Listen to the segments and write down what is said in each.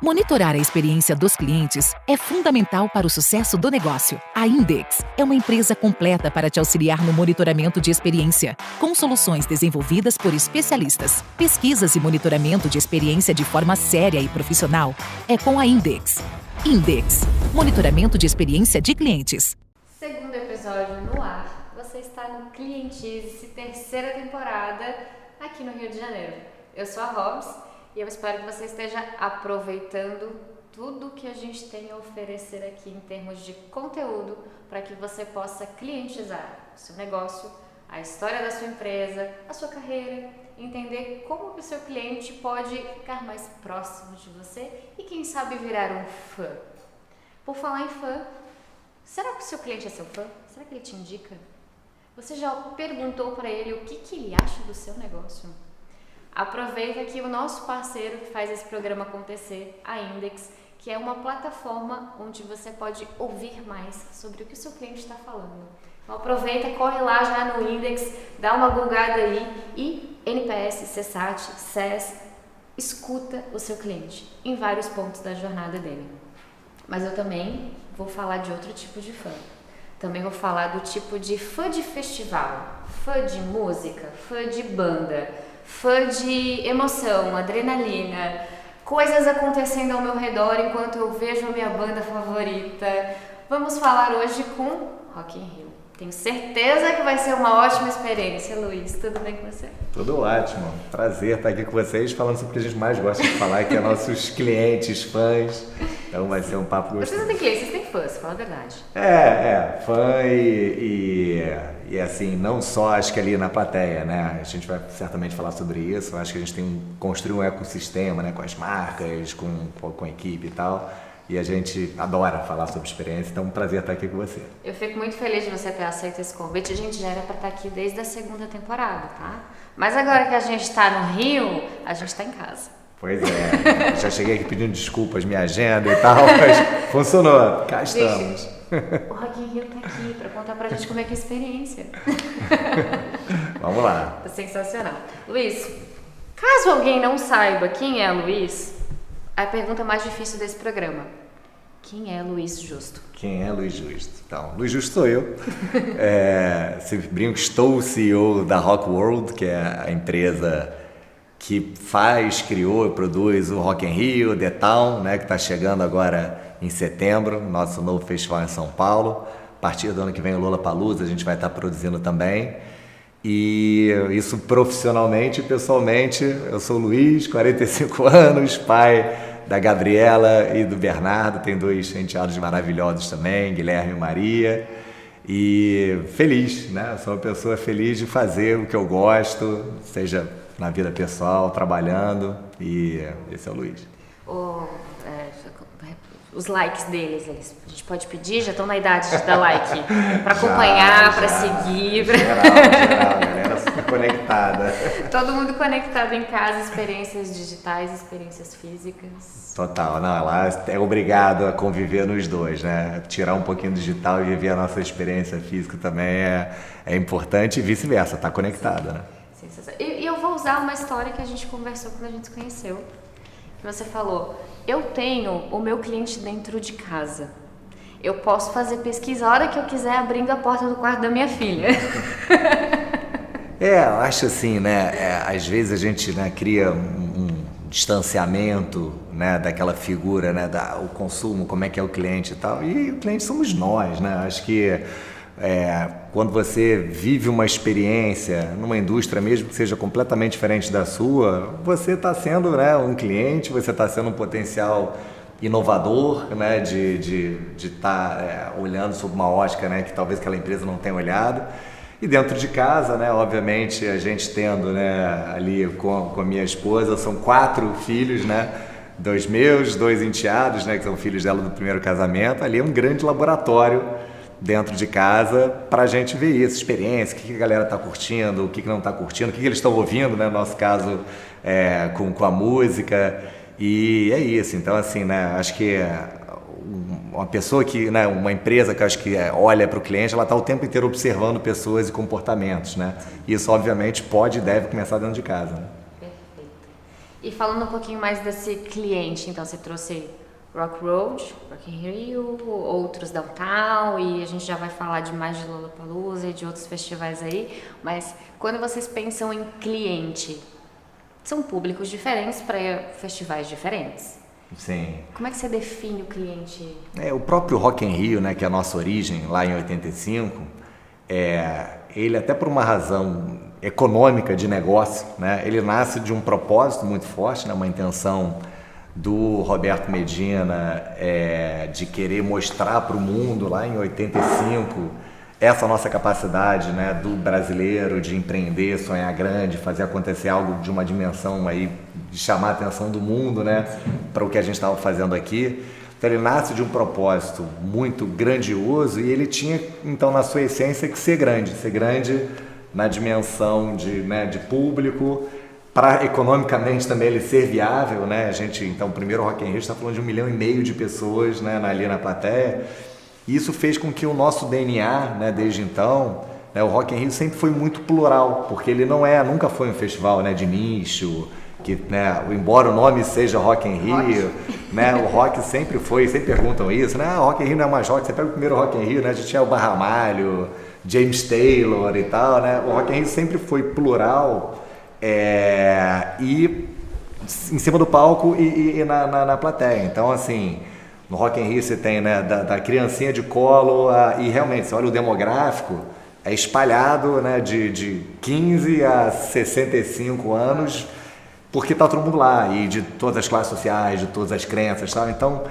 Monitorar a experiência dos clientes é fundamental para o sucesso do negócio. A Index é uma empresa completa para te auxiliar no monitoramento de experiência, com soluções desenvolvidas por especialistas. Pesquisas e monitoramento de experiência de forma séria e profissional é com a Index. Index, monitoramento de experiência de clientes. Segundo episódio no ar, você está no Clientice, terceira temporada, aqui no Rio de Janeiro. Eu sou a Robs e eu espero que você esteja aproveitando tudo que a gente tem a oferecer aqui em termos de conteúdo para que você possa clientizar o seu negócio, a história da sua empresa, a sua carreira, entender como que o seu cliente pode ficar mais próximo de você e quem sabe virar um fã. Por falar em fã, será que o seu cliente é seu fã? Será que ele te indica? Você já perguntou para ele o que ele acha do seu negócio? Aproveita que o nosso parceiro que faz esse programa acontecer, a Index, que é uma plataforma onde você pode ouvir mais sobre o que o seu cliente está falando. Então aproveita, corre lá já no Index, dá uma googada aí e NPS, CSAT, SES, escuta o seu cliente em vários pontos da jornada dele. Mas eu também vou falar de outro tipo de fã. Também vou falar do tipo de fã de festival, fã de música, fã de banda, fã de emoção, adrenalina, coisas acontecendo ao meu redor enquanto eu vejo a minha banda favorita. Vamos falar hoje com Rock in Rio. Tenho certeza que vai ser uma ótima experiência, Luiz. Tudo bem com você? Tudo ótimo. Prazer estar aqui com vocês, falando sobre o que a gente mais gosta de falar, que é nossos clientes, fãs. Então vai ser um papo gostoso. Vocês não têm clientes, vocês têm fãs, fala a verdade. Fã e assim, não só acho que ali na plateia, né? A gente vai certamente falar sobre isso. Acho que a gente tem que construir um ecossistema, né? Com as marcas, com a equipe e tal. E a gente adora falar sobre experiência, então é um prazer estar aqui com você. Eu fico muito feliz de você ter aceito esse convite. A gente já era para estar aqui desde a segunda temporada, tá? Mas agora que a gente está no Rio, a gente está em casa. Pois é, já cheguei aqui pedindo desculpas, minha agenda e tal, mas funcionou, cá estamos. Gente, o Rock in Rio tá aqui para contar pra gente como é que é a experiência. Vamos lá. Tá sensacional. Luiz, caso alguém não saiba quem é Luiz, a pergunta mais difícil desse programa: quem é Luiz Justo? Quem é Luiz Justo? Então, Luiz Justo sou eu. Sempre brinco, estou o CEO da Rock World, que é a empresa que criou e produz o Rock in Rio, The Town, né, que está chegando agora em setembro, nosso novo festival em São Paulo. A partir do ano que vem o Lollapalooza a gente vai estar produzindo também. E isso profissionalmente e pessoalmente, eu sou o Luiz, 45 anos, pai da Gabriela e do Bernardo, tem 2 enteados maravilhosos também, Guilherme e Maria, e feliz, né? Sou uma pessoa feliz de fazer o que eu gosto, seja na vida pessoal, trabalhando, e esse é o Luiz. Os likes deles, a gente pode pedir, já estão na idade de dar like, para acompanhar, para seguir. Geral, galera super conectada. Todo mundo conectado em casa, experiências digitais, experiências físicas. Total, não, ela é obrigado a conviver nos dois, né? Tirar um pouquinho do digital e viver a nossa experiência física também é importante e vice-versa, tá conectada, né? E eu vou usar uma história que a gente conversou quando a gente se conheceu. Você falou: eu tenho o meu cliente dentro de casa. Eu posso fazer pesquisa a hora que eu quiser abrindo a porta do quarto da minha filha. Eu acho assim, né? Às vezes a gente, né, cria um distanciamento, né, daquela figura, né, o consumo, como é que é o cliente e tal. E o cliente somos nós, né? Acho que quando você vive uma experiência numa indústria, mesmo que seja completamente diferente da sua, você está sendo, né, um cliente, você está sendo um potencial inovador, né, de estar olhando sob uma ótica, né, que talvez aquela empresa não tenha olhado. E dentro de casa, né, obviamente, a gente tendo, né, ali com a minha esposa, são 4 filhos, né, 2 meus, 2 enteados, né, que são filhos dela do primeiro casamento. Ali é um grande laboratório dentro de casa para a gente ver isso, experiência, o que a galera está curtindo, o que não está curtindo, o que eles estão ouvindo, né, no nosso caso, com a música. E é isso. Então, assim, né, acho que uma pessoa que, né, uma empresa que acho que olha para o cliente, ela está o tempo inteiro observando pessoas e comportamentos, né? Isso, obviamente, pode e deve começar dentro de casa, né? Perfeito. E falando um pouquinho mais desse cliente, então você trouxe Rock Road, Rock in Rio, outros Downtown, e a gente já vai falar de mais de Lollapalooza e de outros festivais aí, mas quando vocês pensam em cliente, são públicos diferentes para festivais diferentes. Sim. Como é que você define o cliente? O próprio Rock in Rio, né, que é a nossa origem lá em 85, ele até por uma razão econômica de negócio, né, ele nasce de um propósito muito forte, né, uma intenção do Roberto Medina de querer mostrar para o mundo lá em 85 essa nossa capacidade, né, do brasileiro de empreender, sonhar grande, fazer acontecer algo de uma dimensão aí de chamar a atenção do mundo, né, para o que a gente estava fazendo aqui. Então ele nasce de um propósito muito grandioso e ele tinha então na sua essência que ser grande na dimensão de público, para economicamente também ele ser viável, né? A gente, então, o primeiro Rock in Rio está falando de 1,5 milhão de pessoas, né, ali na plateia. E isso fez com que o nosso DNA, né, desde então, né, o Rock in Rio sempre foi muito plural, porque ele nunca foi um festival, né, de nicho, que, né, embora o nome seja Rock in Rio, né, o rock sempre perguntam isso, né, Rock in Rio não é mais rock, você pega o primeiro Rock in Rio, né, a gente tinha o Barra Malho, James Taylor e tal, né, o Rock in Rio sempre foi plural, e em cima do palco e na plateia. Então, assim, no Rock in Rio você tem, né, da criancinha de colo e realmente, você olha o demográfico, é espalhado, né, de 15 a 65 anos, porque tá todo mundo lá, e de todas as classes sociais, de todas as crenças, sabe? Então,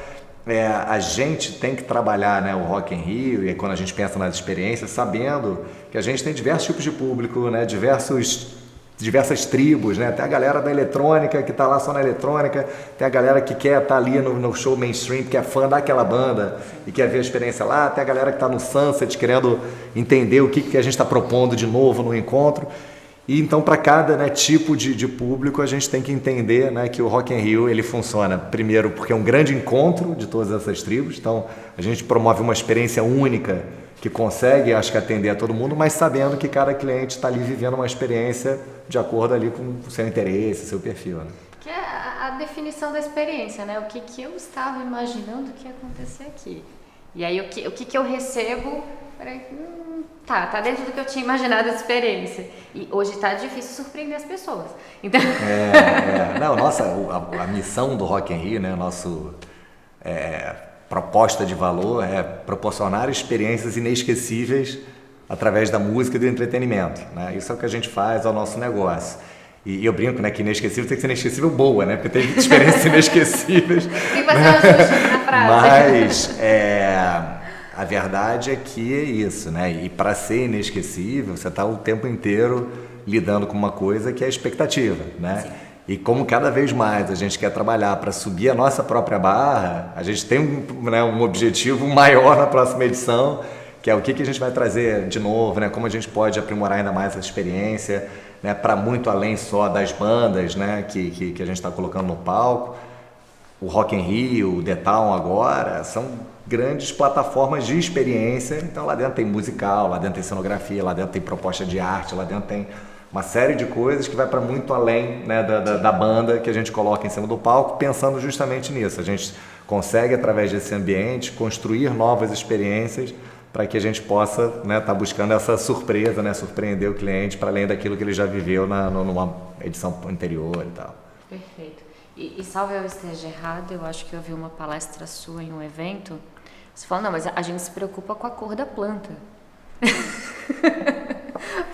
a gente tem que trabalhar, né, o Rock in Rio, e quando a gente pensa nas experiências, sabendo que a gente tem diversos tipos de público, né, diversas tribos, né? Tem a galera da eletrônica que está lá só na eletrônica, tem a galera que quer estar ali no show mainstream, que é fã daquela banda e quer ver a experiência lá, tem a galera que está no Sunset querendo entender o que a gente está propondo de novo no encontro. E então para cada, né, tipo de público a gente tem que entender, né, que o Rock in Rio ele funciona primeiro porque é um grande encontro de todas essas tribos, então a gente promove uma experiência única que consegue, acho que, atender a todo mundo, mas sabendo que cada cliente está ali vivendo uma experiência de acordo ali com o seu interesse, seu perfil, né? Que é a definição da experiência, né? O que eu estava imaginando que ia acontecer aqui. E aí o que eu recebo, tá dentro do que eu tinha imaginado da experiência. E hoje está difícil surpreender as pessoas. Então... Não, a missão do Rock in Rio, né? Nosso... proposta de valor é proporcionar experiências inesquecíveis através da música e do entretenimento, né? Isso é o que a gente faz, é o nosso negócio. E eu brinco, né, que inesquecível tem que ser inesquecível boa, né? Porque tem experiências inesquecíveis. Tem que fazer uma justiça na frase. Mas a verdade é que é isso, né? E para ser inesquecível, você está o tempo inteiro lidando com uma coisa que é a expectativa, né? Sim. E como cada vez mais a gente quer trabalhar para subir a nossa própria barra, a gente tem um objetivo maior na próxima edição, que é o que a gente vai trazer de novo, né? Como a gente pode aprimorar ainda mais essa experiência, né? Para muito além só das bandas, né? que a gente está colocando no palco. O Rock in Rio, o The Town agora, são grandes plataformas de experiência. Então lá dentro tem musical, lá dentro tem cenografia, lá dentro tem proposta de arte, lá dentro tem uma série de coisas que vai para muito além, né, da banda que a gente coloca em cima do palco, pensando justamente nisso. A gente consegue, através desse ambiente, construir novas experiências para que a gente possa, né, tá buscando essa surpresa, né, surpreender o cliente para além daquilo que ele já viveu numa edição anterior e tal. Perfeito. E salve eu esteja errado, eu acho que eu vi uma palestra sua em um evento, você falou, não, mas a gente se preocupa com a cor da planta.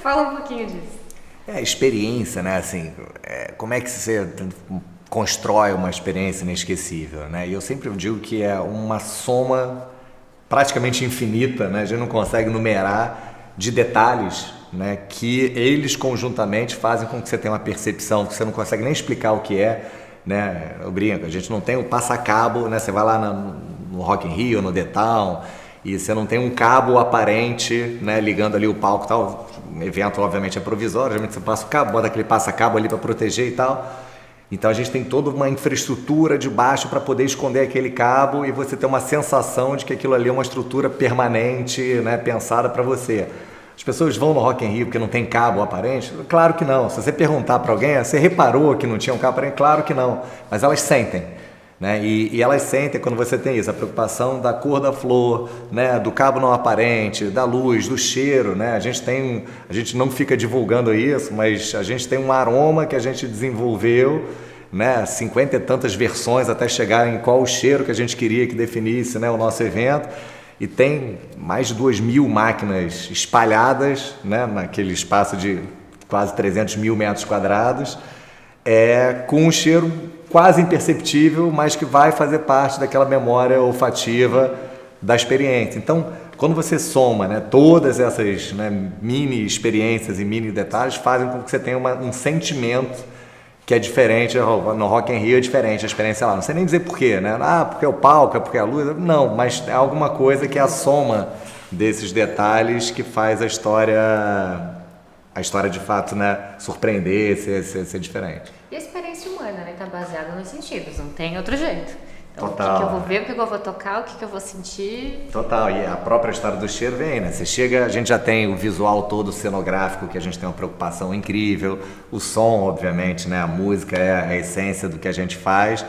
Fala um pouquinho disso. Experiência, né? Assim, como é que você constrói uma experiência inesquecível, né? E eu sempre digo que é uma soma praticamente infinita, né? A gente não consegue numerar de detalhes, né? Que eles conjuntamente fazem com que você tenha uma percepção que você não consegue nem explicar o que é, né? Eu brinco, a gente não tem o passa-cabo, né? Você vai lá no Rock in Rio, no The Town, e você não tem um cabo aparente, né, ligando ali o palco e tal. O evento, obviamente, é provisório, geralmente você passa o cabo, bota aquele passa-cabo ali para proteger e tal. Então a gente tem toda uma infraestrutura de baixo para poder esconder aquele cabo e você ter uma sensação de que aquilo ali é uma estrutura permanente, né, pensada para você. As pessoas vão no Rock in Rio porque não tem cabo aparente? Claro que não. Se você perguntar para alguém, você reparou que não tinha um cabo aparente? Claro que não. Mas elas sentem. Né? E elas sentem quando você tem isso, a preocupação da cor da flor, né? Do cabo não aparente, da luz, do cheiro. Né? A gente não fica divulgando isso, mas a gente tem um aroma que a gente desenvolveu, né? 50 e tantas versões até chegar em qual o cheiro que a gente queria que definisse, né? O nosso evento. E tem mais de 2.000 máquinas espalhadas, né? Naquele espaço de quase 300 mil metros quadrados, com um cheiro quase imperceptível, mas que vai fazer parte daquela memória olfativa da experiência. Então, quando você soma, né, todas essas, né, mini experiências e mini detalhes, fazem com que você tenha um sentimento que é diferente. No Rock in Rio é diferente a experiência lá. Não sei nem dizer porquê, né? Porque é o palco, é porque é a luz. Não, mas é alguma coisa que é a soma desses detalhes que faz a história de fato, né, surpreender, ser diferente. E a experiência humana, né, tá baseada nos sentidos, não tem outro jeito. Então, Total. O que eu vou ver, o que eu vou tocar, o que eu vou sentir. Total, e a própria história do cheiro vem, né? Você chega, a gente já tem o visual todo cenográfico, que a gente tem uma preocupação incrível, o som, obviamente, né? A música é a essência do que a gente faz,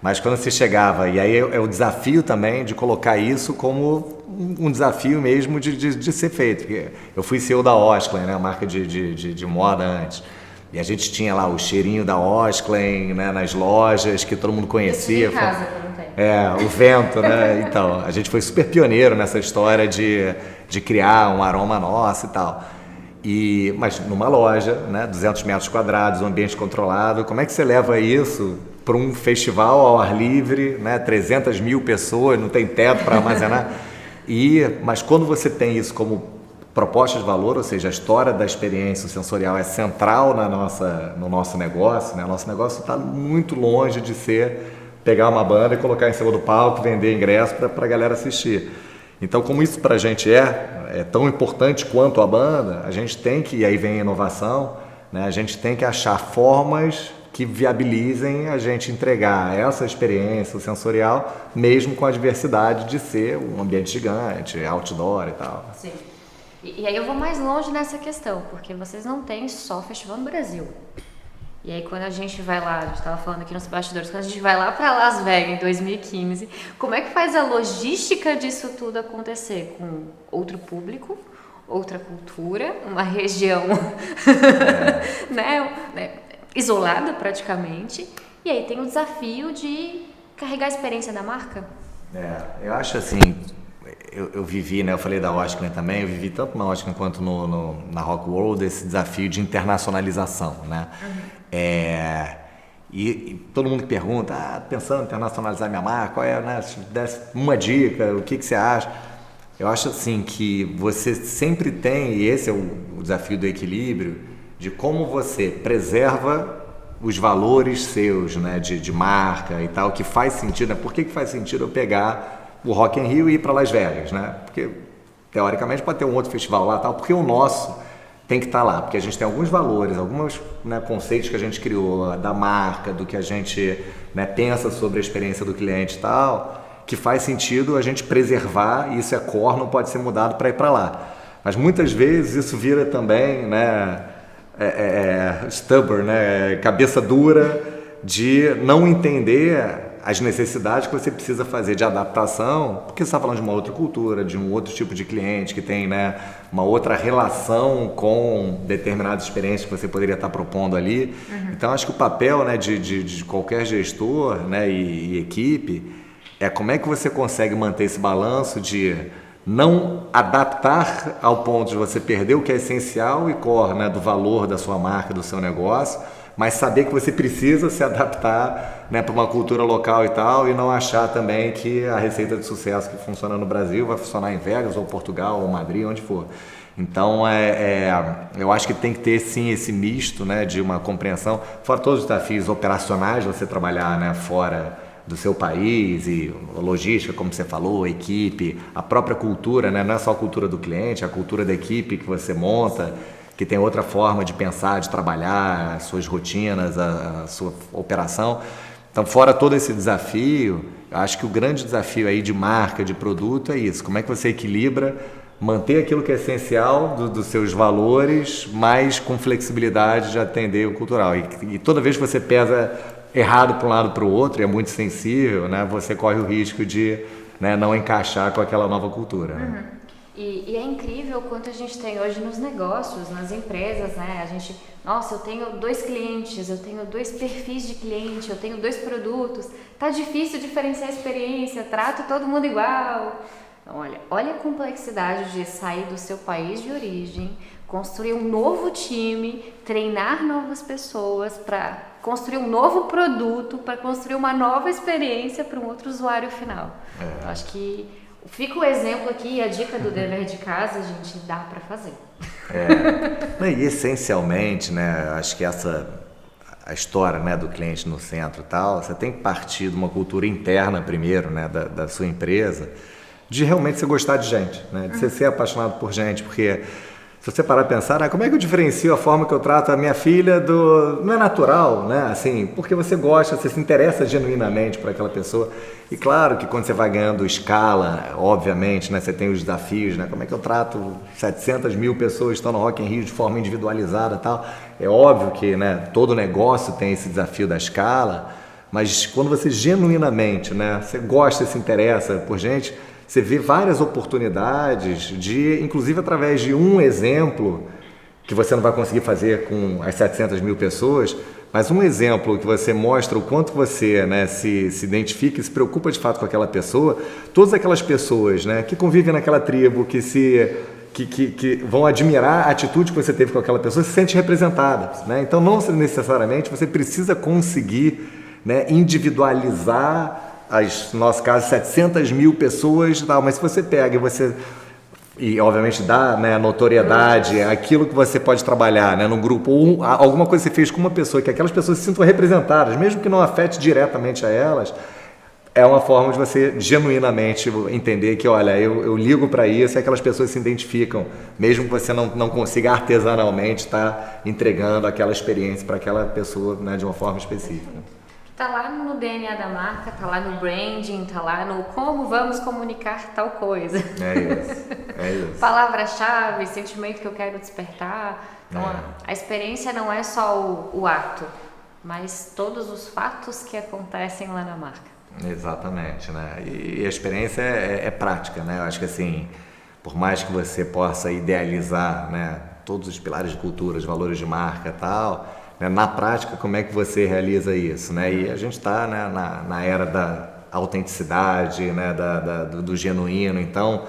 mas quando você chegava, e aí é o desafio também de colocar isso como um desafio mesmo de ser feito. Porque eu fui CEO da Osklen, né? A marca de moda antes. E a gente tinha lá o cheirinho da Osklen, né, nas lojas, que todo mundo conhecia. Eu tive em casa, não tem. O vento, né? Então, a gente foi super pioneiro nessa história de criar um aroma nosso e tal. Mas numa loja, né, 200 metros quadrados, um ambiente controlado, como é que você leva isso para um festival ao ar livre, né, 300 mil pessoas, não tem teto para armazenar? Mas quando você tem isso como proposta de valor, ou seja, a história da experiência sensorial é central no nosso negócio, né? Nosso negócio está muito longe de ser pegar uma banda e colocar em cima do palco, vender ingresso para a galera assistir. Então, como isso para a gente é tão importante quanto a banda, a gente tem que, e aí vem a inovação, né? A gente tem que achar formas que viabilizem a gente entregar essa experiência sensorial, mesmo com a diversidade de ser um ambiente gigante, outdoor e tal. Sim. E aí eu vou mais longe nessa questão, porque vocês não têm só festival no Brasil. E aí quando a gente vai lá, a gente estava falando aqui nos bastidores, quando a gente vai lá para Las Vegas em 2015, como é que faz a logística disso tudo acontecer? Com outro público, outra cultura, uma região né, isolada praticamente, e aí tem o desafio de carregar a experiência da marca? Eu acho assim... Eu vivi, né? Eu falei da Osklen também, eu vivi tanto na Osklen quanto na Rock World esse desafio de internacionalização, né? E todo mundo que pergunta, pensando em internacionalizar minha marca, qual é, né? Se desse uma dica, o que você acha? Eu acho assim que você sempre tem, e esse é o desafio do equilíbrio, de como você preserva os valores seus, né? De marca e tal, que faz sentido, né? Por que faz sentido eu pegar o Rock in Rio e ir para Las Vegas, né? Porque, teoricamente, pode ter um outro festival lá, tal, porque o nosso tem que estar lá, porque a gente tem alguns valores, alguns, né, conceitos que a gente criou, da marca, do que a gente, né, pensa sobre a experiência do cliente e tal, que faz sentido a gente preservar, e isso é core, não pode ser mudado para ir para lá. Mas muitas vezes isso vira também, né, stubborn, né, cabeça dura de não entender as necessidades que você precisa fazer de adaptação, porque você está falando de uma outra cultura, de um outro tipo de cliente que tem, né, uma outra relação com determinadas experiências que você poderia estar propondo ali. Então, acho que o papel, né, de qualquer gestor, né, e equipe é como é que você consegue manter esse balanço de não adaptar ao ponto de você perder o que é essencial e core, né, do valor da sua marca, do seu negócio, mas saber que você precisa se adaptar, né, para uma cultura local e tal, e não achar também que a receita de sucesso que funciona no Brasil vai funcionar em Vegas, ou Portugal, ou Madrid, onde for. Então, eu acho que tem que ter, sim, esse misto, né, de uma compreensão, fora todos os desafios operacionais de você trabalhar, né, fora do seu país, e logística, como você falou, equipe, a própria cultura, né, não é só a cultura do cliente, é a cultura da equipe que você monta, que tem outra forma de pensar, de trabalhar, as suas rotinas, a sua operação. Então, fora todo esse desafio, eu acho que o grande desafio aí de marca, de produto é isso. Como é que você equilibra manter aquilo que é essencial dos seus valores, mas com flexibilidade de atender o cultural. E toda vez que você pesa errado para um lado para o outro, e é muito sensível, né, você corre o risco de, né, não encaixar com aquela nova cultura. Né? E é incrível o quanto a gente tem hoje nos negócios, nas empresas, né? Nossa, eu tenho 2 clientes, eu tenho 2 perfis de cliente, eu tenho 2 produtos, tá difícil diferenciar a experiência, trato todo mundo igual. Então, olha a complexidade de sair do seu país de origem, construir um novo time, treinar novas pessoas para construir um novo produto, para construir uma nova experiência para um outro usuário final. Eu acho que fica o exemplo aqui, a dica do dever de casa, gente, dá para fazer. E essencialmente, né, acho que a história, né, do cliente no centro e tal, você tem que partir de uma cultura interna primeiro, né, da sua empresa, de realmente você gostar de gente, né, de você ser apaixonado por gente, porque se você parar a pensar, como é que eu diferencio a forma que eu trato a minha filha não é natural, né? Assim, porque você gosta, você se interessa genuinamente por aquela pessoa. E claro que quando você vai ganhando escala, obviamente, né? Você tem os desafios, né? Como é que eu trato 700 mil pessoas que estão no Rock in Rio de forma individualizada e tal. É óbvio que, né, todo negócio tem esse desafio da escala, mas quando você genuinamente, né, você gosta e se interessa por gente, você vê várias oportunidades inclusive através de um exemplo, que você não vai conseguir fazer com as 700 mil pessoas, mas um exemplo que você mostra o quanto você, né, se identifica e se preocupa de fato com aquela pessoa, todas aquelas pessoas, né, que convivem naquela tribo, que vão admirar a atitude que você teve com aquela pessoa, se sente representada, né? Então não necessariamente você precisa conseguir, né, individualizar no nosso caso, 700 mil pessoas, mas se você pega e obviamente dá, né, notoriedade, aquilo que você pode trabalhar, né, no grupo, ou alguma coisa que você fez com uma pessoa, que aquelas pessoas se sintam representadas, mesmo que não afete diretamente a elas, é uma forma de você genuinamente entender que, olha, eu ligo para isso e aquelas pessoas se identificam, mesmo que você não consiga artesanalmente estar entregando aquela experiência para aquela pessoa, né, de uma forma específica. Tá lá no DNA da marca, tá lá no branding, tá lá no como vamos comunicar tal coisa. É isso. Palavra-chave, sentimento que eu quero despertar. Então, a experiência não é só o ato, mas todos os fatos que acontecem lá na marca. Exatamente, né? E a experiência é prática, né? Eu acho que assim, por mais que você possa idealizar, né, todos os pilares de cultura, os valores de marca e tal, na prática, como é que você realiza isso, né? E a gente está, né, na era da autenticidade, né, do genuíno. Então,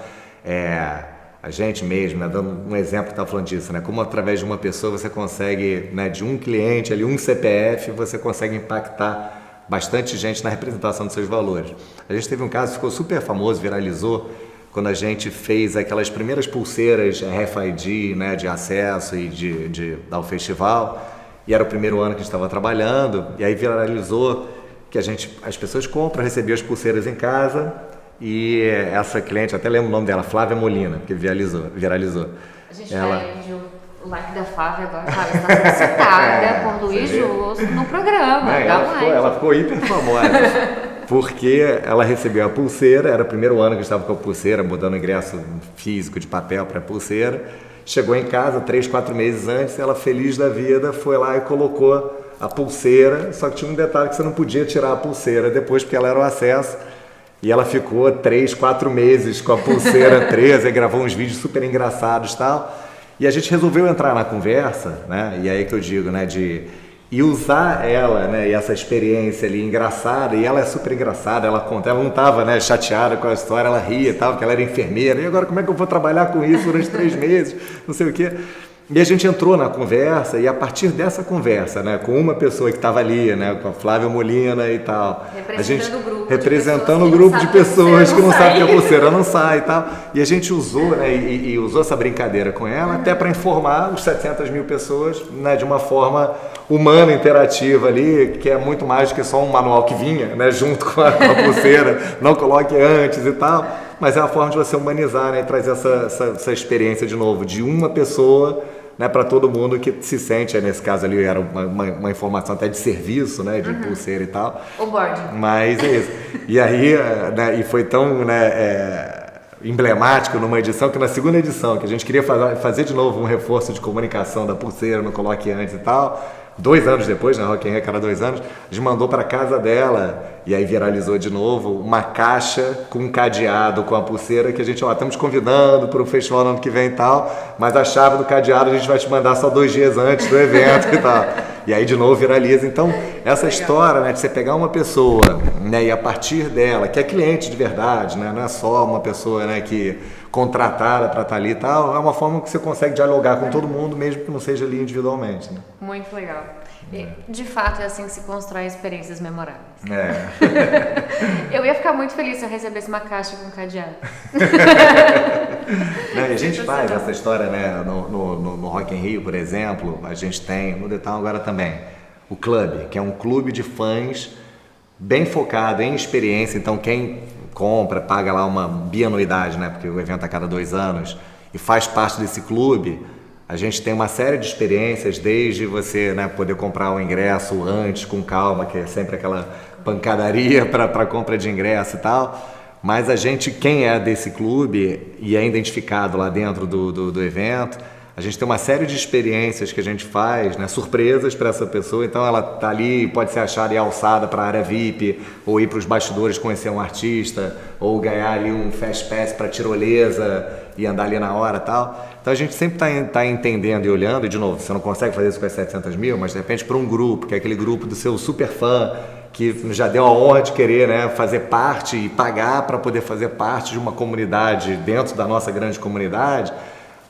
a gente mesmo, né, dando um exemplo que está falando disso, né, como através de uma pessoa você consegue, né, de um cliente, ali, um CPF, você consegue impactar bastante gente na representação dos seus valores. A gente teve um caso que ficou super famoso, viralizou, quando a gente fez aquelas primeiras pulseiras RFID, né, de acesso e ao festival. E era o primeiro ano que a gente estava trabalhando, e aí viralizou que as pessoas compram, recebiam as pulseiras em casa, e essa cliente, até lembro o nome dela, Flávia Molina, que viralizou. A gente vai pedir o like da Flávia agora, Flávia está sendo citada por Luiz Justo no programa. Ela ficou hiper famosa, porque ela recebeu a pulseira, era o primeiro ano que a gente estava com a pulseira, mudando o ingresso físico de papel para a pulseira. Chegou em casa 3, 4 meses antes, ela feliz da vida foi lá e colocou a pulseira, só que tinha um detalhe que você não podia tirar a pulseira depois porque ela era o acesso, e ela ficou 3, 4 meses com a pulseira presa e gravou uns vídeos super engraçados e tal, e a gente resolveu entrar na conversa, né, e aí que eu digo, né, e usar ela, né, e essa experiência ali engraçada, e ela é super engraçada, ela conta, ela não estava, né, chateada com a história, ela ria e tal, porque ela era enfermeira, e agora como é que eu vou trabalhar com isso durante 3 meses, não sei o quê. E a gente entrou na conversa, e a partir dessa conversa, né, com uma pessoa que estava ali, né, com a Flávia Molina e tal, representando o grupo de pessoas que não sabem que a pulseira não sai e tal, e a gente usou, né, e usou essa brincadeira com ela até para informar os 700 mil pessoas, né, de uma forma humana, interativa ali, que é muito mais do que só um manual que vinha, né, junto com a pulseira, não coloque antes e tal, mas é uma forma de você humanizar, né, e trazer essa experiência de novo, de uma pessoa, né, para todo mundo que se sente, nesse caso ali era uma informação até de serviço, né, de pulseira e tal. O board. Mas é isso. E aí, né, e foi tão, né, emblemático numa edição, que na segunda edição, que a gente queria fazer de novo um reforço de comunicação da pulseira no Coloque Antes e tal, 2 anos depois, na Rock in Rio, cada 2 anos, a gente mandou para casa dela, e aí viralizou de novo, uma caixa com um cadeado com a pulseira, que a gente, estamos convidando para o festival no ano que vem e tal, mas a chave do cadeado a gente vai te mandar só 2 dias antes do evento e tal. E aí de novo viraliza. Então, essa história, né, de você pegar uma pessoa, né, e a partir dela, que é cliente de verdade, né, não é só uma pessoa, né, que contratada para estar ali e tal, é uma forma que você consegue dialogar com todo mundo, mesmo que não seja ali individualmente. Né? Muito legal. E, de fato, é assim que se constrói experiências memoráveis. Eu ia ficar muito feliz se eu recebesse uma caixa com cadeado. Não, e a gente faz essa história, né, no Rock in Rio, por exemplo, a gente tem, no Detal agora também, o Clube, que é um clube de fãs bem focado em experiência. Então quem compra, paga lá uma bianuidade, né, porque o evento é a cada 2 anos, e faz parte desse clube, a gente tem uma série de experiências, desde você, né, poder comprar o ingresso antes, com calma, que é sempre aquela pancadaria para compra de ingresso e tal. Mas a gente, quem é desse clube e é identificado lá dentro do evento, a gente tem uma série de experiências que a gente faz, né, surpresas para essa pessoa. Então ela tá ali, pode ser achada e alçada para a área VIP, ou ir para os bastidores conhecer um artista, ou ganhar ali um fast pass para tirolesa e andar ali na hora e tal. Então a gente sempre tá entendendo e olhando, e de novo, você não consegue fazer isso com as 700 mil, mas de repente para um grupo, que é aquele grupo do seu super fã, que já deu a honra de querer, né, fazer parte e pagar para poder fazer parte de uma comunidade dentro da nossa grande comunidade.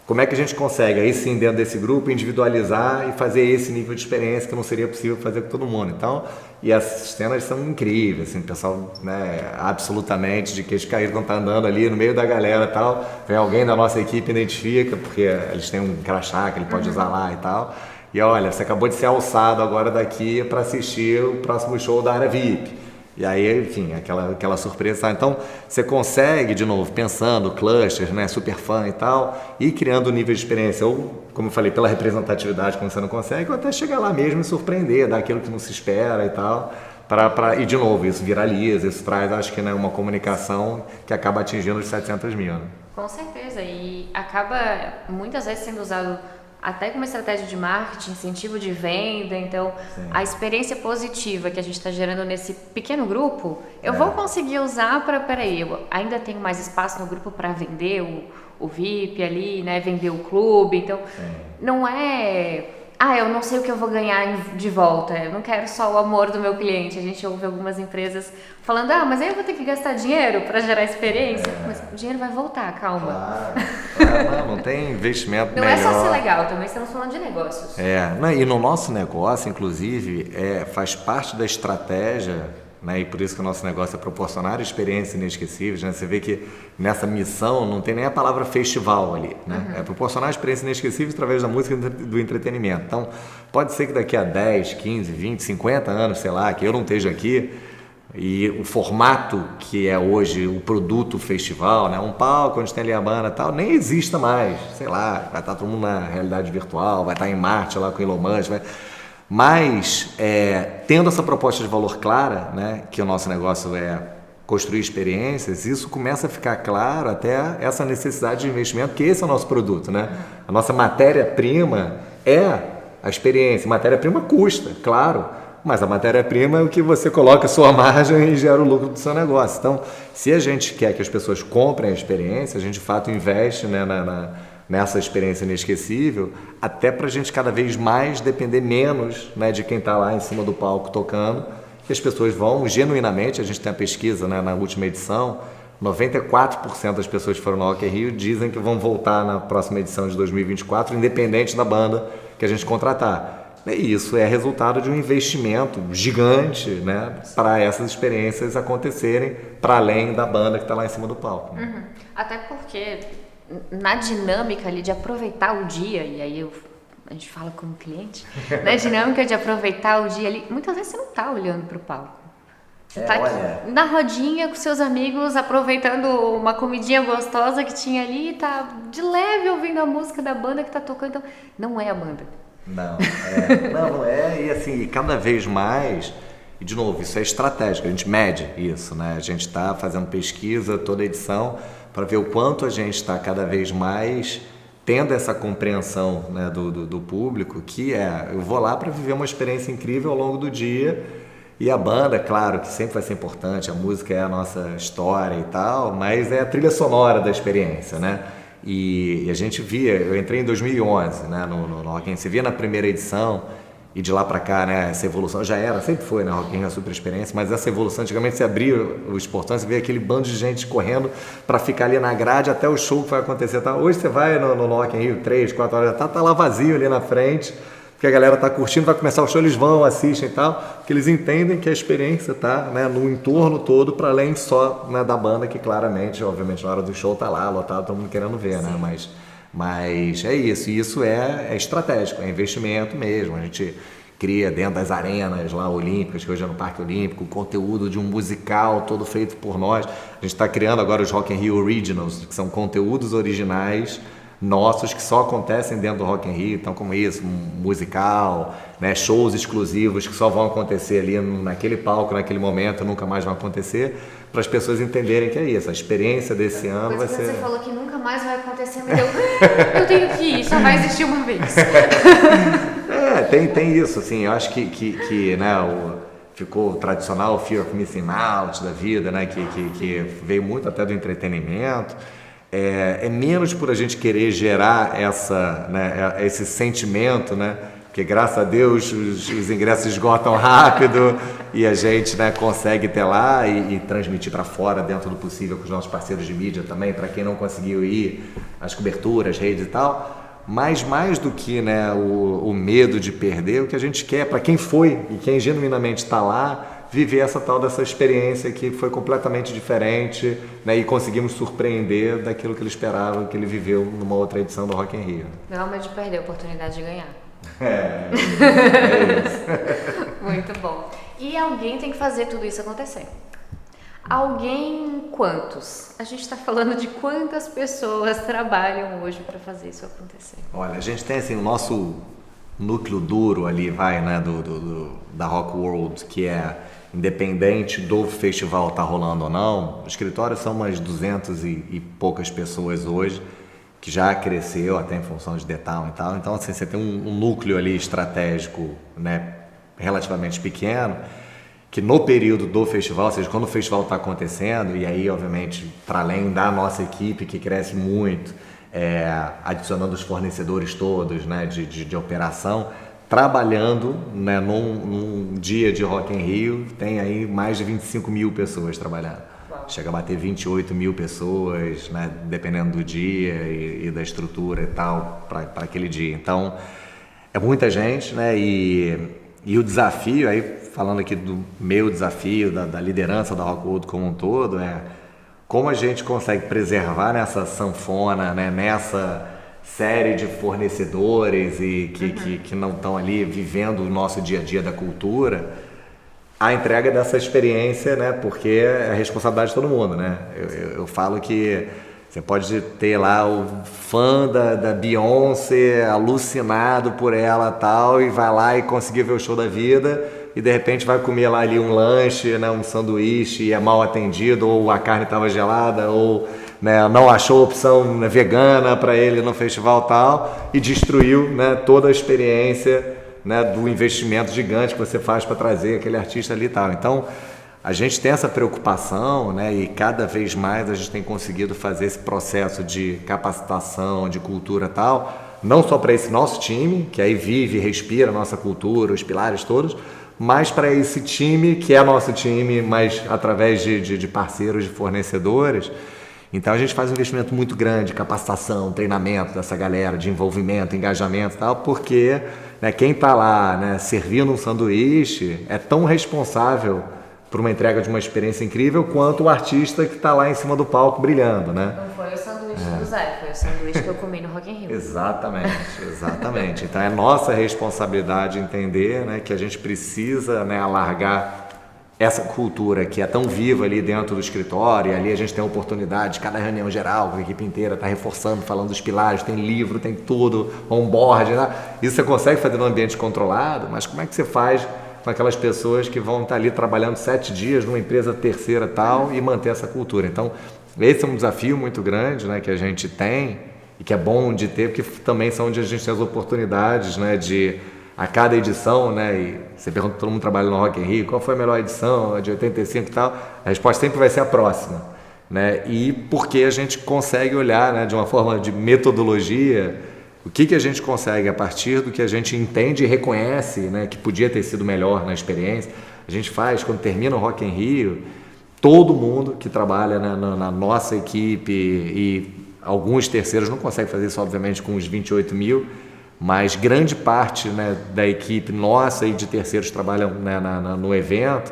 Como é que a gente consegue, aí sim, dentro desse grupo, individualizar e fazer esse nível de experiência que não seria possível fazer com todo mundo? Então, e as cenas são incríveis, assim, o pessoal, né, absolutamente de queixo caído quando tá andando ali no meio da galera e tal, vem alguém da nossa equipe, identifica, porque eles têm um crachá que ele pode usar lá e tal, e olha, você acabou de ser alçado agora daqui para assistir o próximo show da área VIP. E aí, enfim, aquela surpresa. Então, você consegue, de novo, pensando, clusters, né, super fã e tal, e criando um nível de experiência, ou, como eu falei, pela representatividade, quando você não consegue, ou até chegar lá mesmo e surpreender, dar aquilo que não se espera e tal. E, de novo, isso viraliza, isso traz, acho que, né, uma comunicação que acaba atingindo os 700 mil. Né? Com certeza, e acaba muitas vezes sendo usado até como estratégia de marketing, incentivo de venda. Então, sim, a experiência positiva que a gente está gerando nesse pequeno grupo, eu vou conseguir usar para, eu ainda tenho mais espaço no grupo para vender o VIP ali, né, vender o clube. Então, sim, não é... eu não sei o que eu vou ganhar de volta, eu não quero só o amor do meu cliente. A gente ouve algumas empresas falando, mas aí eu vou ter que gastar dinheiro para gerar experiência. Mas o dinheiro vai voltar, calma. Claro, não tem investimento não melhor. Não é só ser legal, também estamos falando de negócios. E no nosso negócio, inclusive, faz parte da estratégia, né, e por isso que o nosso negócio é proporcionar experiências inesquecíveis, né? Você vê que nessa missão não tem nem a palavra festival ali, né? Uhum. É proporcionar experiências inesquecíveis através da música e do entretenimento. Então, pode ser que daqui a 10, 15, 20, 50 anos, sei lá, que eu não esteja aqui, e o formato que é hoje o produto festival, né, um palco onde tem ali a banda e tal, nem exista mais, sei lá, vai estar todo mundo na realidade virtual, vai estar em Marte lá com o Elon Musk, mas tendo essa proposta de valor clara, né, que o nosso negócio é construir experiências, isso começa a ficar claro até essa necessidade de investimento, que esse é o nosso produto, né? A nossa matéria-prima é a experiência, matéria-prima custa, claro, mas a matéria-prima é o que você coloca a sua margem e gera o lucro do seu negócio. Então, se a gente quer que as pessoas comprem a experiência, a gente de fato investe, né, nessa experiência inesquecível, até para a gente cada vez mais depender menos, né, de quem está lá em cima do palco tocando, que as pessoas vão genuinamente. A gente tem a pesquisa, né, na última edição, 94% das pessoas que foram no Rock in Rio dizem que vão voltar na próxima edição de 2024, independente da banda que a gente contratar. E isso é resultado de um investimento gigante, né, para essas experiências acontecerem para além da banda que está lá em cima do palco. Né? Uhum. Até porque na dinâmica ali de aproveitar o dia, e aí a gente fala como cliente, na dinâmica de aproveitar o dia ali, muitas vezes você não está olhando para o palco. Você tá aqui na rodinha com seus amigos, aproveitando uma comidinha gostosa que tinha ali, e tá de leve ouvindo a música da banda que tá tocando. Então, não é a banda. Não é, e assim, cada vez mais E, de novo, isso é estratégico, a gente mede isso, né? A gente está fazendo pesquisa toda edição para ver o quanto a gente está cada vez mais tendo essa compreensão, né, do público, que eu vou lá para viver uma experiência incrível ao longo do dia. E a banda, claro, que sempre vai ser importante, a música é a nossa história e tal, mas é a trilha sonora da experiência, né? E a gente via, eu entrei em 2011, né, no Rock in Rio, você via na primeira edição, e de lá pra cá, né, essa evolução já era, sempre foi, né, Rock in Rio é uma super experiência, mas essa evolução, antigamente você abria os portões, você via aquele bando de gente correndo pra ficar ali na grade até o show que vai acontecer, tá? Hoje você vai no Rock in Rio 3, 4 horas, tá lá vazio ali na frente, porque a galera tá curtindo, vai começar o show, eles vão, assistem e tal, porque eles entendem que a experiência tá, né, no entorno todo, para além só, né, da banda, que claramente, obviamente, na hora do show tá lá, lotado, todo mundo querendo ver, né, mas é isso, e isso é estratégico, é investimento mesmo, a gente cria dentro das arenas lá olímpicas, que hoje é no Parque Olímpico, conteúdo de um musical todo feito por nós, a gente está criando agora os Rock in Rio Originals, que são conteúdos originais nossos que só acontecem dentro do Rock in Rio, então como isso, um musical, né, shows exclusivos que só vão acontecer ali naquele palco, naquele momento, nunca mais vão acontecer, para as pessoas entenderem que é isso, a experiência desse ano vai ser... Você falou que nunca mais vai acontecer, mas eu tenho que ir, só vai existir uma vez. Tem isso, assim, eu acho que né, ficou o tradicional Fear of Missing Out da vida, né, que veio muito até do entretenimento. É menos por a gente querer gerar esse sentimento, né? Porque graças a Deus os ingressos esgotam rápido e a gente, né, consegue ter lá e transmitir para fora dentro do possível com os nossos parceiros de mídia também, para quem não conseguiu ir, as coberturas, redes e tal. Mas mais do que, né, o medo de perder, o que a gente quer, para quem foi e quem genuinamente está lá, viver essa tal dessa experiência que foi completamente diferente, né, e conseguimos surpreender daquilo que ele esperava, que ele viveu numa outra edição do Rock in Rio. Não, mas de perder a oportunidade de ganhar. É isso. Muito bom. E alguém tem que fazer tudo isso acontecer. Alguém, quantos? A gente está falando de quantas pessoas trabalham hoje para fazer isso acontecer. Olha, a gente tem assim o nosso núcleo duro ali, né, da Rock World, que é independente do festival estar rolando ou não, os escritórios são umas 200 e poucas pessoas hoje, que já cresceu até em função de Detal e tal. Então, assim, você tem um núcleo ali estratégico, né, relativamente pequeno, que no período do festival, ou seja, quando o festival está acontecendo, e aí, obviamente, para além da nossa equipe, que cresce muito, adicionando os fornecedores todos, né, de operação, trabalhando, né, num dia de Rock in Rio, tem aí mais de 25 mil pessoas trabalhando. Uau. Chega a bater 28 mil pessoas, né, dependendo do dia e da estrutura e tal, para aquele dia. Então, é muita gente, né, e o desafio, aí falando aqui do meu desafio, da liderança da Rock World como um todo, como a gente consegue preservar nessa sanfona, né, nessa série de fornecedores e que não estão ali vivendo o nosso dia a dia da cultura, a entrega dessa experiência, né, porque é a responsabilidade de todo mundo, né? Eu falo que você pode ter lá o fã da Beyoncé alucinado por ela tal, e vai lá e conseguir ver o show da vida, e de repente vai comer lá ali um lanche, né, um sanduíche, e é mal atendido, ou a carne estava gelada, ou, né, não achou opção, né, vegana para ele no festival tal, e destruiu, né, toda a experiência, né, do investimento gigante que você faz para trazer aquele artista ali e tal. Então, a gente tem essa preocupação, né, e cada vez mais a gente tem conseguido fazer esse processo de capacitação, de cultura e tal, não só para esse nosso time, que aí vive e respira a nossa cultura, os pilares todos, mas para esse time, que é nosso time, mas através de parceiros, de fornecedores. Então a gente faz um investimento muito grande, capacitação, treinamento dessa galera, de envolvimento, engajamento e tal, porque, né, quem está lá, né, servindo um sanduíche é tão responsável por uma entrega de uma experiência incrível quanto o artista que está lá em cima do palco brilhando, né? Não foi o sanduíche do Zé, foi o sanduíche que eu comi no Rock in Rio. Exatamente. Então é nossa responsabilidade entender, né, que a gente precisa, né, alargar essa cultura que é tão viva ali dentro do escritório, e ali a gente tem a oportunidade, cada reunião geral, com a equipe inteira, tá reforçando, falando dos pilares, tem livro, tem tudo, on-board, né? Isso você consegue fazer num ambiente controlado, mas como é que você faz com aquelas pessoas que vão estar ali trabalhando 7 dias numa empresa terceira tal e manter essa cultura. Então, esse é um desafio muito grande, né, que a gente tem e que é bom de ter, porque também são onde a gente tem as oportunidades, né, de a cada edição, né, e você pergunta, todo mundo trabalha no Rock in Rio, qual foi a melhor edição, a de 85 e tal, a resposta sempre vai ser a próxima, né, e porque a gente consegue olhar, né, de uma forma de metodologia, o que a gente consegue a partir do que a gente entende e reconhece, né, que podia ter sido melhor na experiência. A gente faz, quando termina o Rock in Rio, todo mundo que trabalha, né, na nossa equipe e alguns terceiros não conseguem fazer isso, obviamente, com os 28 mil, mas grande parte, né, da equipe nossa e de terceiros trabalham, né, no evento.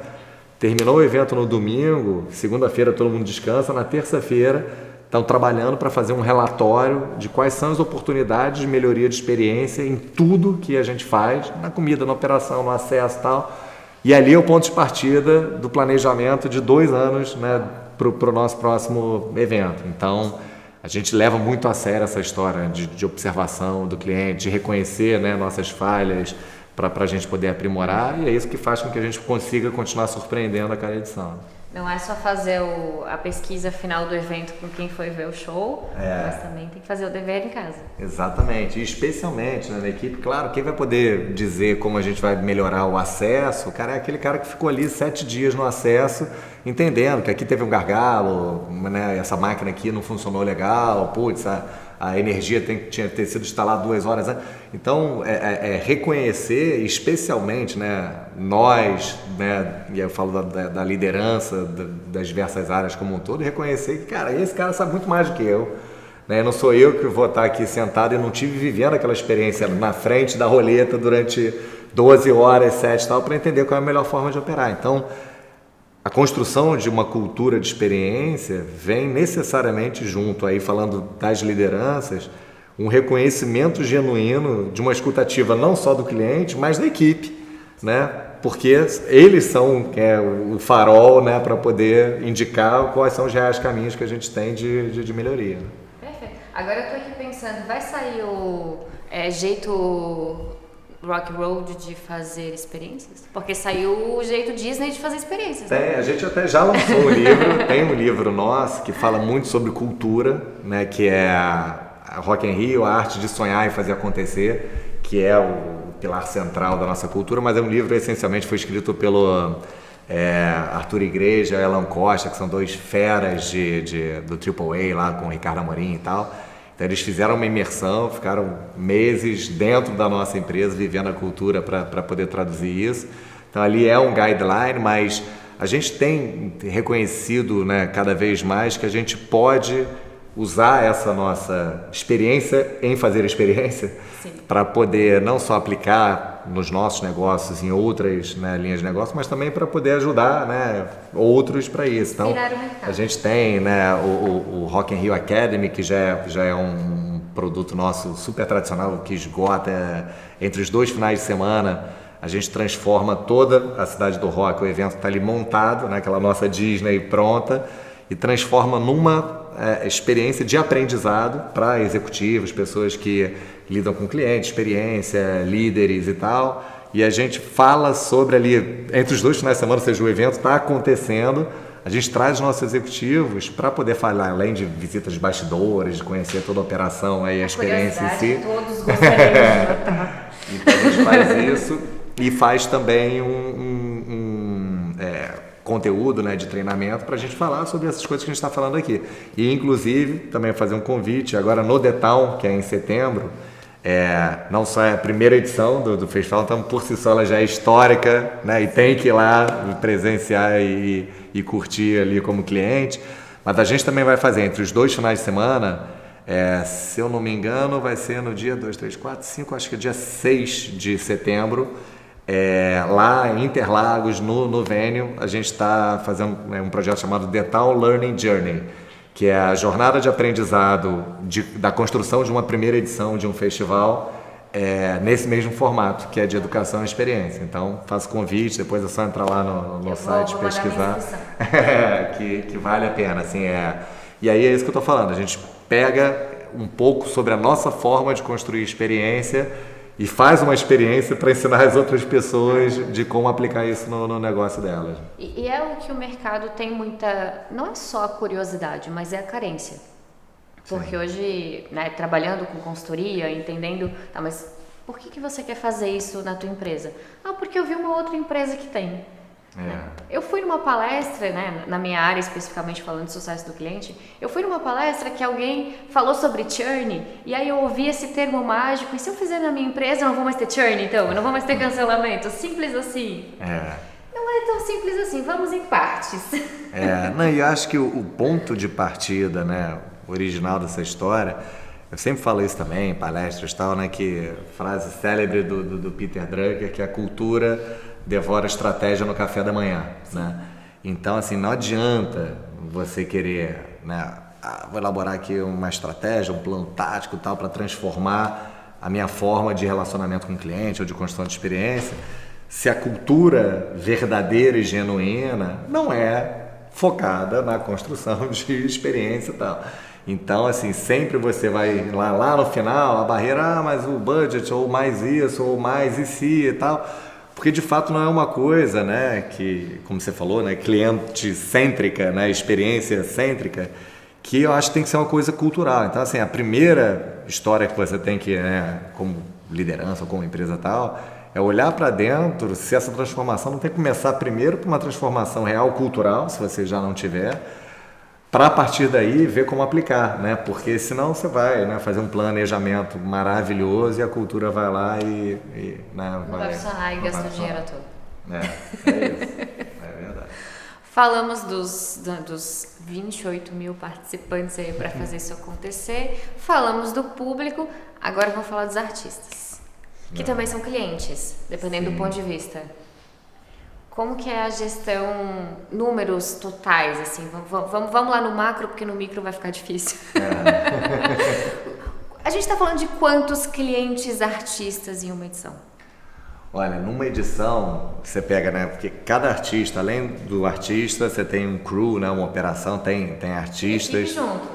Terminou o evento no domingo, segunda-feira todo mundo descansa, na terça-feira estão trabalhando para fazer um relatório de quais são as oportunidades de melhoria de experiência em tudo que a gente faz, na comida, na operação, no acesso e tal. E ali é o ponto de partida do planejamento de 2 anos, né, para o nosso próximo evento. Então, a gente leva muito a sério essa história de observação do cliente, de reconhecer, né, nossas falhas para a gente poder aprimorar, e é isso que faz com que a gente consiga continuar surpreendendo a cada edição. Não é só fazer a pesquisa final do evento com quem foi ver o show, mas também tem que fazer o dever em casa. Exatamente, e especialmente, né, na equipe, claro, quem vai poder dizer como a gente vai melhorar o acesso, o cara é aquele cara que ficou ali 7 dias no acesso, entendendo que aqui teve um gargalo, né, essa máquina aqui não funcionou legal, putz, a energia tinha que ter sido instalada 2 horas antes. Então, reconhecer, especialmente, né, nós, né, e eu falo da liderança das diversas áreas como um todo, reconhecer que, cara, esse cara sabe muito mais do que eu. Né? Não sou eu que vou estar aqui sentado e não tive vivendo aquela experiência na frente da roleta durante 12 horas, 7 e tal, para entender qual é a melhor forma de operar. Então, a construção de uma cultura de experiência vem necessariamente junto, aí falando das lideranças, um reconhecimento genuíno de uma escutativa não só do cliente, mas da equipe, né? Porque eles são o farol, né, para poder indicar quais são os reais caminhos que a gente tem de melhoria. Perfeito. Agora eu estou aqui pensando, vai sair o jeito Rock Road de fazer experiências? Porque saiu o jeito Disney de fazer experiências. Né? A gente até já lançou um livro, tem um livro nosso que fala muito sobre cultura, né, que é a Rock in Rio, a arte de sonhar e fazer acontecer, que é o pilar central da nossa cultura, mas é um livro essencialmente foi escrito pelo Arthur Igreja e Alan Costa, que são 2 feras do AAA lá com o Ricardo Amorim e tal. Então, eles fizeram uma imersão, ficaram meses dentro da nossa empresa, vivendo a cultura para poder traduzir isso. Então, ali é um guideline, mas a gente tem reconhecido, né, cada vez mais que a gente pode usar essa nossa experiência em fazer experiência para poder não só aplicar nos nossos negócios, em outras, né, linhas de negócio, mas também para poder ajudar, né, outros para isso. Então, a gente tem, né, o Rock in Rio Academy, que já é um produto nosso super tradicional, que esgota entre os 2 finais de semana. A gente transforma toda a cidade do rock, o evento está ali montado, né, aquela nossa Disney pronta, e transforma numa experiência de aprendizado para executivos, pessoas que lidam com clientes, experiência, líderes e tal. E a gente fala sobre ali, entre os 2 finais de semana, ou seja, o evento está acontecendo, a gente traz os nossos executivos para poder falar, além de visitas de bastidores, de conhecer toda a operação, aí, a experiência em si. Todos gostariam de notar. Então a gente faz isso e faz também conteúdo, né, de treinamento para a gente falar sobre essas coisas que a gente está falando aqui. E, inclusive, também fazer um convite, agora no The Town, que é em setembro, não só é a primeira edição do festival, então por si só ela já é histórica, né, e tem que ir lá presenciar e curtir ali como cliente, mas a gente também vai fazer entre os 2 finais de semana, se eu não me engano, vai ser no dia 2, 3, 4, 5, acho que é dia 6 de setembro, lá em Interlagos, no Venue, a gente está fazendo um projeto chamado The Town Learning Journey, que é a jornada de aprendizado da construção de uma primeira edição de um festival nesse mesmo formato, que é de educação e experiência. Então, faço convite, depois é só entrar lá no site, pesquisar, que vale a pena. Assim, E aí é isso que eu estou falando, a gente pega um pouco sobre a nossa forma de construir experiência e faz uma experiência para ensinar as outras pessoas de como aplicar isso no negócio delas. E é o que o mercado tem muita, não é só a curiosidade, mas é a carência. Porque hoje, né, trabalhando com consultoria, entendendo, tá, mas por que você quer fazer isso na tua empresa? Ah, porque eu vi uma outra empresa que tem. Eu fui numa palestra, né, na minha área especificamente falando de sucesso do cliente, eu fui numa palestra que alguém falou sobre churn, e aí eu ouvi esse termo mágico, e se eu fizer na minha empresa eu não vou mais ter churn, então, eu não vou mais ter cancelamento, simples assim. Não é tão simples assim, vamos em partes. Não, e eu acho que o ponto de partida, né, original dessa história, eu sempre falo isso também em palestras e tal, né, que frase célebre do Peter Drucker, que a cultura devora a estratégia no café da manhã, né? Então, assim, não adianta você querer, né, vou elaborar aqui uma estratégia, um plano tático e tal para transformar a minha forma de relacionamento com o cliente ou de construção de experiência, se a cultura verdadeira e genuína não é focada na construção de experiência e tal. Então, assim, sempre você vai lá no final, a barreira, mas o budget, ou mais isso, ou mais e se e tal, porque de fato não é uma coisa, né, que, como você falou, né, cliente-cêntrica, né, experiência-cêntrica, que eu acho que tem que ser uma coisa cultural. Então, assim, a primeira história que você tem que, né, como liderança ou como empresa tal, é olhar para dentro se essa transformação não tem que começar primeiro por uma transformação real cultural, se você já não tiver, para a partir daí ver como aplicar, né? Porque senão você vai, né, fazer um planejamento maravilhoso e a cultura vai lá e né, não vai funcionar e gasta o dinheiro todo. É isso, é verdade. Falamos dos 28 mil participantes aí para fazer isso acontecer, falamos do público, agora vamos falar dos artistas, que também são clientes, dependendo do ponto de vista. Como que é a gestão, números totais, assim, vamos lá no macro, porque no micro vai ficar difícil. A gente está falando de quantos clientes artistas em uma edição? Olha, numa edição, você pega, né, porque cada artista, além do artista, você tem um crew, né, uma operação, tem artistas. Equipe junto.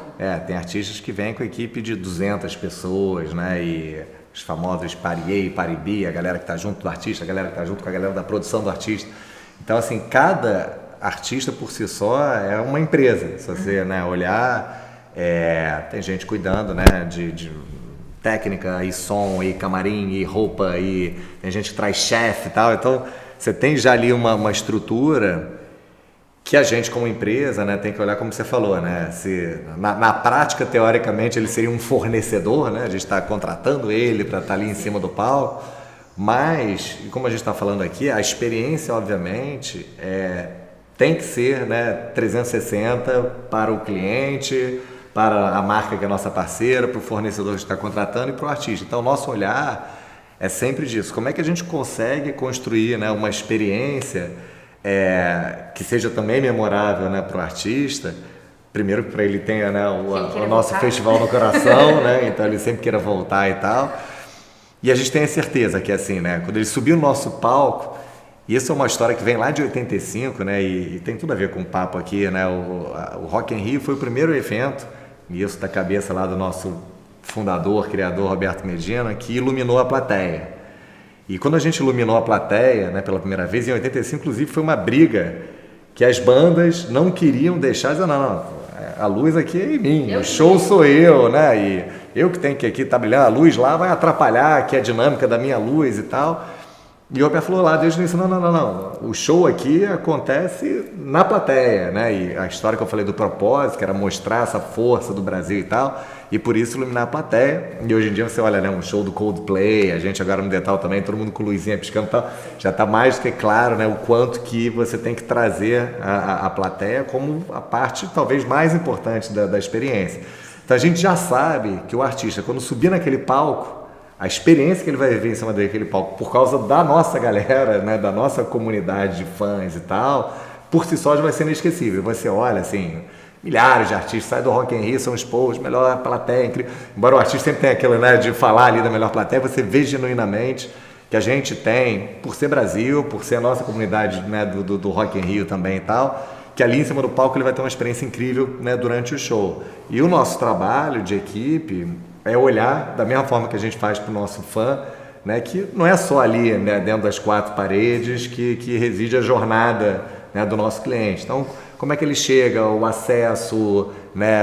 Tem artistas que vêm com equipe de 200 pessoas, né, e os famosos pari A e pari B, a galera que está junto do artista, a galera que está junto com a galera da produção do artista. Então, assim, cada artista por si só é uma empresa. Se você, né, olhar, tem gente cuidando, né, de técnica e som e camarim e roupa e tem gente que traz chefe e tal. Então, você tem já ali uma estrutura que a gente como empresa, né, tem que olhar como você falou, né, se na prática, teoricamente, ele seria um fornecedor, né, a gente está contratando ele para estar ali em cima do palco. Mas, como a gente está falando aqui, a experiência, obviamente, tem que ser, né, 360 para o cliente, para a marca que é nossa parceira, para o fornecedor que está contratando e para o artista. Então, o nosso olhar é sempre disso. Como é que a gente consegue construir, né, uma experiência que seja também memorável, né, para o artista? Primeiro, para ele tenha, né, o nosso festival no coração, né, então ele sempre queira voltar e tal. E a gente tem a certeza que, assim, né, quando ele subiu no nosso palco, e isso é uma história que vem lá de 85, né, e tem tudo a ver com o papo aqui, né, o Rock in Rio foi o primeiro evento, e isso da cabeça lá do nosso fundador, criador, Roberto Medina, que iluminou a plateia. E quando a gente iluminou a plateia, né, pela primeira vez, em 85, inclusive, foi uma briga que as bandas não queriam deixar, dizendo, não, a luz aqui é em mim, o show sou eu, né, e eu que tenho que aqui estar brilhando, a luz lá vai atrapalhar aqui a dinâmica da minha luz e tal. E o Roberto falou lá desde o início, não, o show aqui acontece na plateia, né? E a história que eu falei do propósito, que era mostrar essa força do Brasil e tal, e por isso iluminar a plateia. E hoje em dia você olha, né, um show do Coldplay, a gente agora no Detal também, todo mundo com luzinha piscando e tal, já está mais do que claro, né, o quanto que você tem que trazer a plateia como a parte talvez mais importante da experiência. Então a gente já sabe que o artista, quando subir naquele palco, a experiência que ele vai viver em cima daquele palco, por causa da nossa galera, né, da nossa comunidade de fãs e tal, por si só já vai ser inesquecível. Você olha, assim, milhares de artistas saem do Rock in Rio, são expostos, melhor plateia, incrível. Embora o artista sempre tenha aquilo, né, de falar ali da melhor plateia, você vê genuinamente que a gente tem, por ser Brasil, por ser a nossa comunidade, né, do Rock in Rio também e tal, que ali em cima do palco ele vai ter uma experiência incrível, né, durante o show. E o nosso trabalho de equipe é olhar, da mesma forma que a gente faz para o nosso fã, né, que não é só ali, né, dentro das quatro paredes que reside a jornada, né, do nosso cliente. Então, como é que ele chega, o acesso, né,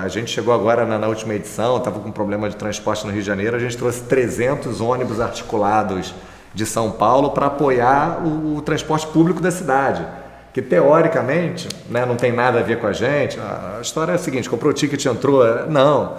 a gente chegou agora na última edição, estava com problema de transporte no Rio de Janeiro, a gente trouxe 300 ônibus articulados de São Paulo para apoiar o transporte público da cidade, que teoricamente, né, não tem nada a ver com a gente. A história é a seguinte: comprou o ticket, entrou, não.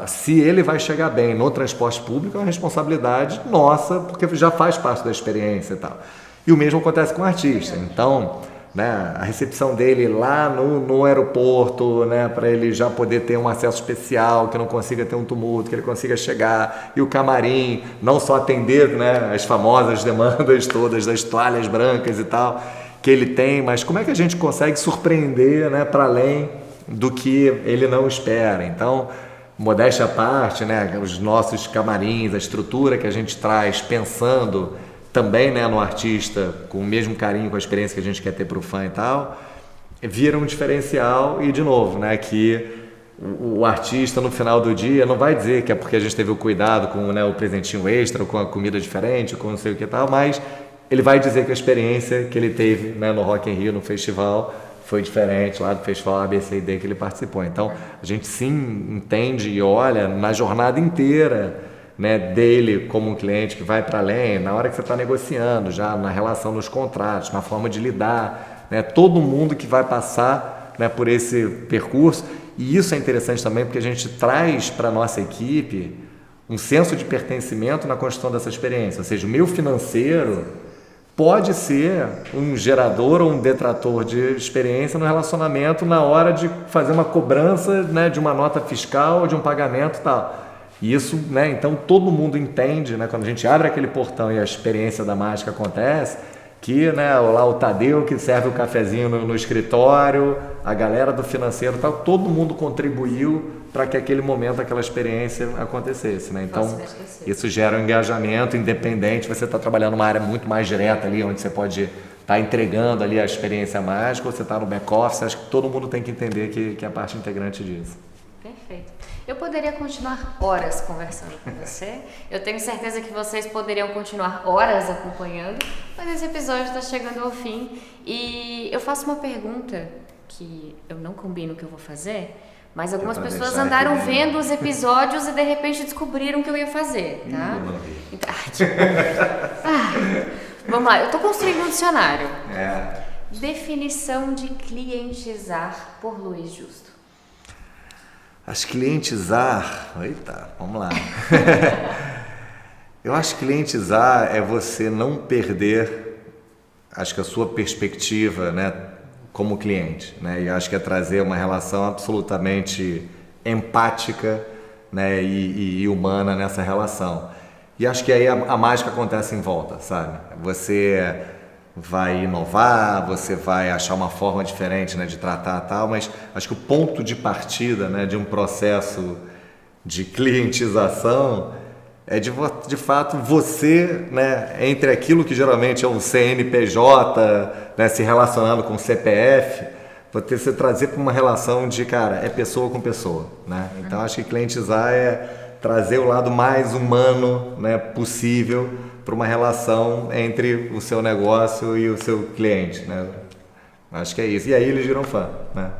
Se ele vai chegar bem no transporte público, é uma responsabilidade nossa, porque já faz parte da experiência e tal. E o mesmo acontece com o artista. Então, né, a recepção dele lá no aeroporto, né, para ele já poder ter um acesso especial, que não consiga ter um tumulto, que ele consiga chegar, e o camarim, não só atender, né, as famosas demandas todas das toalhas brancas e tal, que ele tem, mas como é que a gente consegue surpreender, né, para além do que ele não espera. Então, modéstia à parte, né, os nossos camarins, a estrutura que a gente traz pensando também, né, no artista, com o mesmo carinho, com a experiência que a gente quer ter para o fã e tal, vira um diferencial. E de novo, né, que o artista no final do dia não vai dizer que é porque a gente teve o cuidado com, né, o presentinho extra, com a comida diferente, com não sei o que tal, mas ele vai dizer que a experiência que ele teve, né, no Rock in Rio, no festival, foi diferente lá do festival ABCD que ele participou. Então, a gente sim entende e olha na jornada inteira, né, dele como um cliente que vai para além, na hora que você está negociando, já na relação nos contratos, na forma de lidar, né, todo mundo que vai passar, né, por esse percurso. E isso é interessante também porque a gente traz para a nossa equipe um senso de pertencimento na construção dessa experiência. Ou seja, o meu financeiro pode ser um gerador ou um detrator de experiência no relacionamento na hora de fazer uma cobrança, né, de uma nota fiscal ou de um pagamento e tal. E isso, né, então todo mundo entende, né, quando a gente abre aquele portão e a experiência da mágica acontece, que, né, lá o Tadeu que serve o cafezinho no escritório, a galera do financeiro, tal, todo mundo contribuiu para que aquele momento, aquela experiência acontecesse, né? Então, isso gera um engajamento independente, você está trabalhando numa área muito mais direta ali, onde você pode estar entregando ali a experiência mágica, ou você está no back-office, acho que todo mundo tem que entender que é parte integrante disso. Perfeito. Eu poderia continuar horas conversando com você, eu tenho certeza que vocês poderiam continuar horas acompanhando, mas esse episódio está chegando ao fim e eu faço uma pergunta que eu não combino o que eu vou fazer, mas algumas pessoas andaram vendo os episódios e de repente descobriram o que eu ia fazer, tá? Vamos lá, eu tô construindo um dicionário. Definição de clientizar por Luiz Justo. Acho que clientizar... Eita, vamos lá. Eu acho que clientizar é você não perder, acho que a sua perspectiva, né, como cliente, né? E acho que é trazer uma relação absolutamente empática, né, e humana nessa relação. E acho que aí a mágica acontece em volta, sabe? Você vai inovar, você vai achar uma forma diferente, né, de tratar tal, mas acho que o ponto de partida, né, de um processo de clientização é de fato você, né, entre aquilo que geralmente é um CNPJ, né, se relacionando com o CPF, você trazer para uma relação de, cara, é pessoa com pessoa, né? Então acho que clientizar é trazer o lado mais humano, né, possível para uma relação entre o seu negócio e o seu cliente, né? Acho que é isso. E aí eles viram fã, né?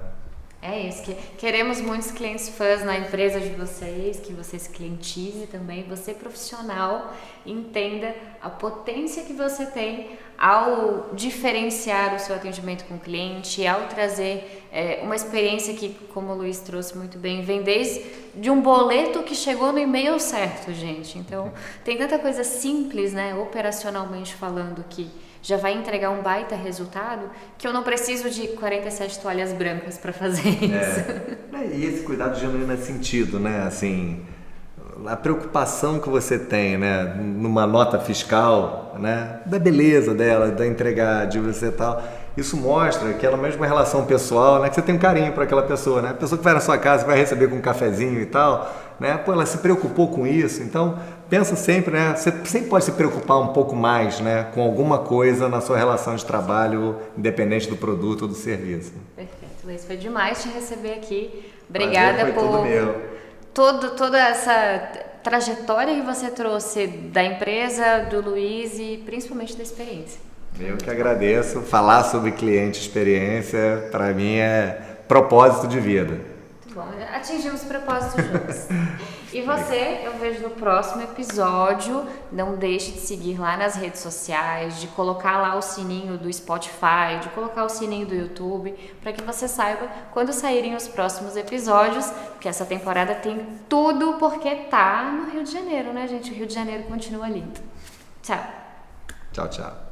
É isso, que queremos muitos clientes fãs na empresa de vocês, que você se clientize também, você profissional entenda a potência que você tem ao diferenciar o seu atendimento com o cliente, ao trazer uma experiência que, como o Luiz trouxe muito bem, vem desde de um boleto que chegou no e-mail certo, gente. Então, tem tanta coisa simples, né, operacionalmente falando, que já vai entregar um baita resultado, que eu não preciso de 47 toalhas brancas para fazer isso. E esse cuidado genuíno nesse sentido, né? Assim, a preocupação que você tem, né, numa nota fiscal, né, da beleza dela, da entregar, de você e tal, isso mostra aquela mesma relação pessoal, né, que você tem um carinho para aquela pessoa, né? A pessoa que vai na sua casa, vai receber com um cafezinho e tal, né? Pô, ela se preocupou com isso, então pensa sempre, né? Você sempre pode se preocupar um pouco mais, né, com alguma coisa na sua relação de trabalho, independente do produto ou do serviço. Perfeito, Luiz, foi demais te receber aqui. Obrigada por toda essa trajetória que você trouxe da empresa, do Luiz e principalmente da experiência. Eu que agradeço. Falar sobre cliente e experiência, para mim, é propósito de vida. Muito bom, atingimos o propósito juntos. E você, eu vejo no próximo episódio. Não deixe de seguir lá nas redes sociais, de colocar lá o sininho do Spotify, de colocar o sininho do YouTube, para que você saiba quando saírem os próximos episódios, porque essa temporada tem tudo porque tá no Rio de Janeiro, né, gente? O Rio de Janeiro continua lindo. Tchau. Tchau, tchau.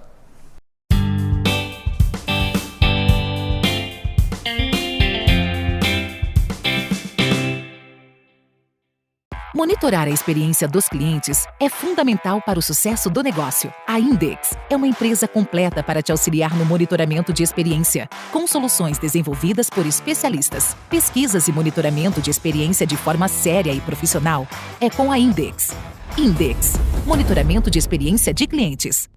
Monitorar a experiência dos clientes é fundamental para o sucesso do negócio. A Index é uma empresa completa para te auxiliar no monitoramento de experiência, com soluções desenvolvidas por especialistas. Pesquisas e monitoramento de experiência de forma séria e profissional é com a Index. Index, monitoramento de experiência de clientes.